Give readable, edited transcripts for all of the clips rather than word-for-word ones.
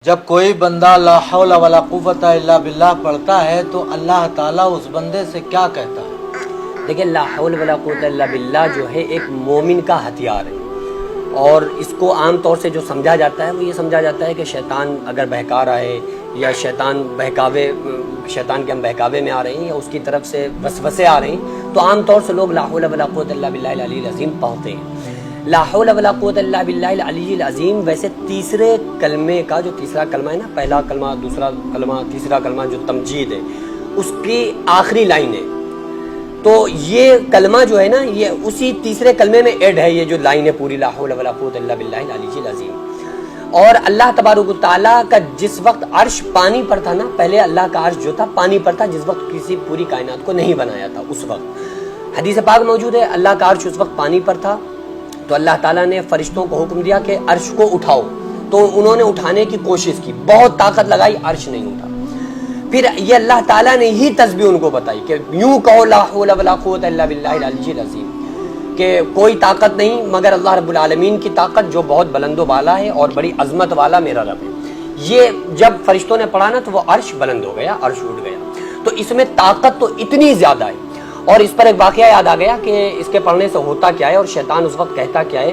जब कोई बंदा ला हौला वला कुव्वता इल्ला बिल्लाह पढ़ता है तो अल्लाह ताला उस बंदे से क्या कहता है? देखिए, ला हौल वला कुव्वता इल्ला बिल्लाह जो है एक मोमिन का हथियार है, और इसको आम तौर से जो समझा जाता है वो ये समझा जाता है कि शैतान अगर बहका रहा है या शैतान के हम बहकावे में आ रहे हैं या उसकी तरफ से वसवसे आ रहे हैं, तो आम तौर से लोग ला हौल वला कुव्वता इल्ला बिल्लाहिल अलील अज़ीम पढ़ते हैं। ला हौल वला कुव्वता इल्ला बिल्लाहिल अलील अज़ीम वैसे तीसरे कलमे का जो तीसरा कलमा है ना, पहला कलमा, दूसरा कलमा, तीसरा कलमा जो तमजीद है उसकी आखिरी लाइन है। तो ये कलमा जो है ना, ये उसी तीसरे कलमे में ऐड है, ये जो लाइन है पूरी, ला हौल वला कुव्वता इल्ला बिल्लाहिल अलील अज़ीम। और अल्लाह तबारक व तआला का जिस वक्त अर्श पानी पर था ना, पहले अल्लाह का अर्श जो था पानी पर था, जिस वक्त किसी पूरी कायनात को नहीं बनाया था उस वक्त। हदीस पाक मौजूद है, अल्लाह का अर्श उस वक्त पानी पर था, तो अल्लाह ताला ने फरिश्तों को हुक्म दिया कि अर्श को उठाओ, तो उन्होंने उठाने की कोशिश की, बहुत ताकत लगाई, अर्श नहीं उठा। फिर ये अल्लाह ताला ने ही तस्बीह उनको बताई कि यूं कहो ला हौला वला कुव्वता इल्ला बिल्लाहिल अलील अज़ीम, कि कोई ताकत नहीं मगर अल्लाह रब्बुल आलमीन की ताकत जो बहुत बुलंदो बाला है और बड़ी अजमत वाला मेरा रब है। ये जब फरिश्तों ने पढ़ा ना तो वो अर्श बुलंद हो गया, अर्श उठ गया। तो इसमें ताकत तो इतनी ज्यादा है। और इस पर एक वाकया याद आ गया कि इसके पढ़ने से होता क्या है और शैतान उस वक्त कहता क्या है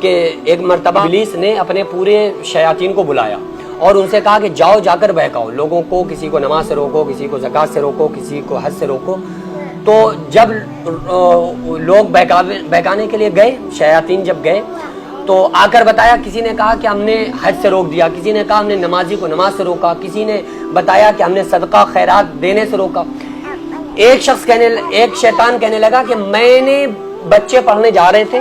कि एक मर्तबा इब्लीस ने अपने पूरे शयातीन को बुलाया और उनसे कहा कि जाओ जाकर बहकाओ लोगों को, किसी को नमाज से रोको, किसी को ज़कात से रोको, किसी को हज से रोको। तो जब लोग बहकाने के लिए गए, शयातीन जब गए तो आकर बताया, किसी ने कहा कि हमने हज से रोक दिया, किसी ने कहा हमने नमाजी को नमाज से रोका, किसी ने बताया कि हमने सदका खैरात देने से रोका। एक शैतान कहने लगा कि मैंने बच्चे पढ़ने जा रहे थे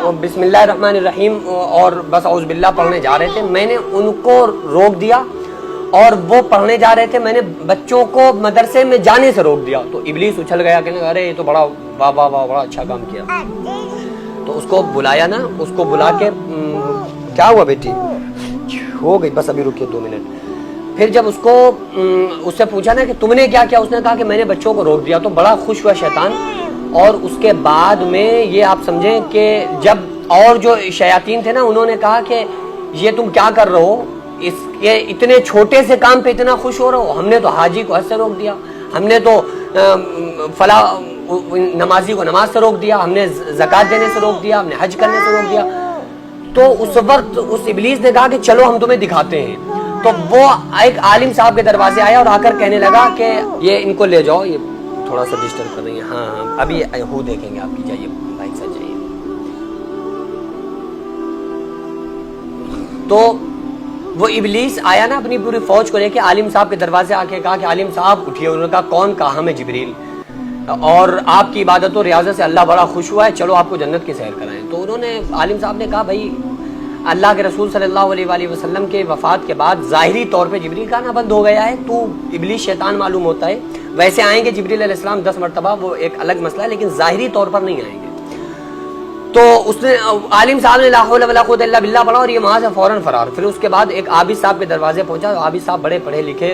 और बिस्मिल्लाहिर्रहमानिर्रहीम और बस औज़ु बिल्लाह पढ़ने जा रहे थे, मैंने उनको रोक दिया और वो पढ़ने जा रहे थे, मैंने बच्चों को मदरसे में जाने से रोक दिया। तो इब्लीस उछल गया, कहने लगा अरे ये तो बड़ा वाह वाह वाह, बड़ा अच्छा काम किया। तो उसको बुलाया ना, उसको बुला के क्या हुआ बेटी, हो गई, बस अभी रुकिए 2 मिनट। फिर जब उससे पूछा ना कि तुमने क्या किया, उसने कहा कि मैंने बच्चों को रोक दिया। तो बड़ा खुश हुआ शैतान। और उसके बाद में ये आप समझें कि जब और जो शयातीन थे ना, उन्होंने कहा कि ये तुम क्या कर रहे हो, इसके इतने छोटे से काम पे इतना खुश हो रहे हो, हमने तो हाजी को हज से रोक दिया, हमने तो फला नमाजी को नमाज से रोक दिया, हमने ज़कात देने से रोक दिया, हमने हज करने से रोक दिया। तो उस वक्त उस इब्लीस ने कहा कि चलो हम तुम्हें दिखाते हैं। तो वो एक आलिम साहब के दरवाजे आया और आकर कहने लगा कि ये इनको ले जाओ, ये थोड़ा सा डिस्टर्ब कर रही है। हाँ हाँ, अभी हूँ देखेंगे आपकी, जाइए बाइक से जाइए। तो वो इब्लीस आया ना अपनी पूरी फौज को लेके आलिम साहब के दरवाजे आके कहा कि आलिम साहब उठिए। उन्होंने कहा कौन? कहा हमें जिब्रील, और आपकी इबादत और रियाजत से अल्लाह बड़ा खुश हुआ है, चलो आपको जन्नत की सैर कराएं। तो उन्होंने, आलिम साहब ने कहा भाई अल्लाह के रसूल सल्लल्लाहु अलैहि वसल्लम के वफात के बाद ज़ाहिरी तौर पे जिब्रील का आना बंद हो गया है, तो इब्लीस शैतान मालूम होता है। वैसे आएंगे जिब्रील अलैहिस्सलाम 10 मरतबा, वो एक अलग मसला है, लेकिन ज़ाहिरी तौर पर नहीं आएंगे। तो उसने, आलिम साहब ने ला हौला वला कुव्वता इल्ला बिल्लाह पढ़ा और ये वहाँ से फौरन फरार। फिर उसके बाद एक आबिद साहब के दरवाजे पहुंचा। आबिद साहब बड़े पढ़े लिखे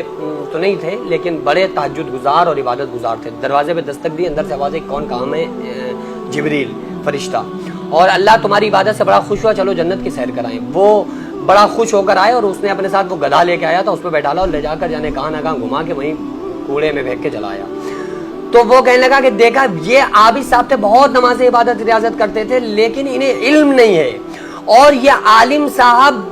तो नहीं थे, लेकिन बड़े तहज्जुद गुजार और इबादत गुजार थे। दरवाजे पे दस्तक दी, अंदर से आवाज़ आई, कौन? कहा मैं जिब्रील, फरिश्ता, और अल्लाह तुम्हारी इबादत से बड़ा खुश हुआ, चलो जन्नत की सैर कराएं। वो बड़ा खुश होकर आए और उसने अपने साथ वो गधा लेके आया था, उस पर बैठाला और ले जाकर जाने कहाँ ना कहाँ घुमा के वहीं कूड़े में फेंक के जलाया। तो वो कहने लगा कि देखा, ये आबिद साहब थे, बहुत नमाज इबादत रियाजत करते थे, लेकिन इन्हें इल्म नहीं है। और ये आलिम साहब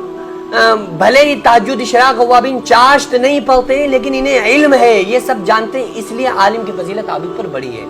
भले ही ताज्जुद इशराक अवाबिन चाश्त नहीं पढ़ते, लेकिन इन्हें इल्म है, ये सब जानते हैं, इसलिए आलिम की फजीलत आबिद पर बड़ी है।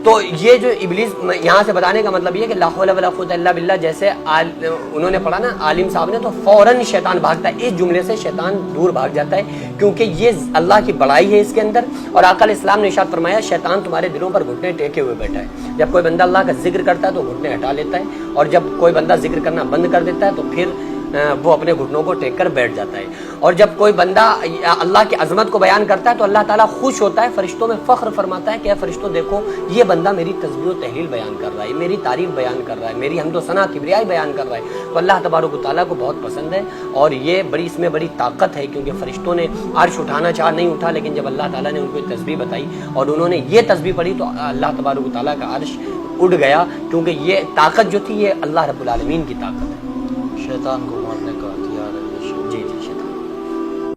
तो ये जो इब्लीस, यहाँ से बताने का मतलब ये कि ला हौला वला कुव्वता इल्ला बिल्लाह जैसे उन्होंने पढ़ा ना आलिम साहब ने, तो फौरन शैतान भागता है। इस जुमले से शैतान दूर भाग जाता है, क्योंकि ये अल्लाह की बड़ाई है इसके अंदर। और आका अलैहिस्सलाम ने इरशाद फरमाया, शैतान तुम्हारे दिलों पर घुटने टेके हुए बैठा है। जब कोई बंदा अल्लाह का जिक्र करता है तो घुटने हटा लेता है, और जब कोई बंदा जिक्र करना बंद कर देता है तो फिर वो अपने घुटनों को टेक कर बैठ जाता है। और जब कोई बंदा अल्लाह की अजमत को बयान करता है तो अल्लाह ताला खुश होता है, फरिश्तों में फख्र फरमाता है कि फरिश्तों देखो, ये बंदा मेरी तस्बीह और तहलील बयान कर रहा है, मेरी तारीफ बयान कर रहा है, मेरी हम्द व सना किबरियाई बयान कर रहा है। तो अल्लाह तबारक व तआला को बहुत पसंद है, और ये बड़ी, इसमें बड़ी ताकत है, क्योंकि फरिश्तों ने अर्श उठाना चाहा, नहीं उठा, लेकिन जब अल्लाह ताला ने उनको तस्बीह बताई और उन्होंने ये तस्बीह पढ़ी तो अल्लाह तबारक व तआला का अर्श उड़ गया, क्योंकि ये ताकत जो थी ये अल्लाह रब्बुल आलमीन की ताकत है। शैतान को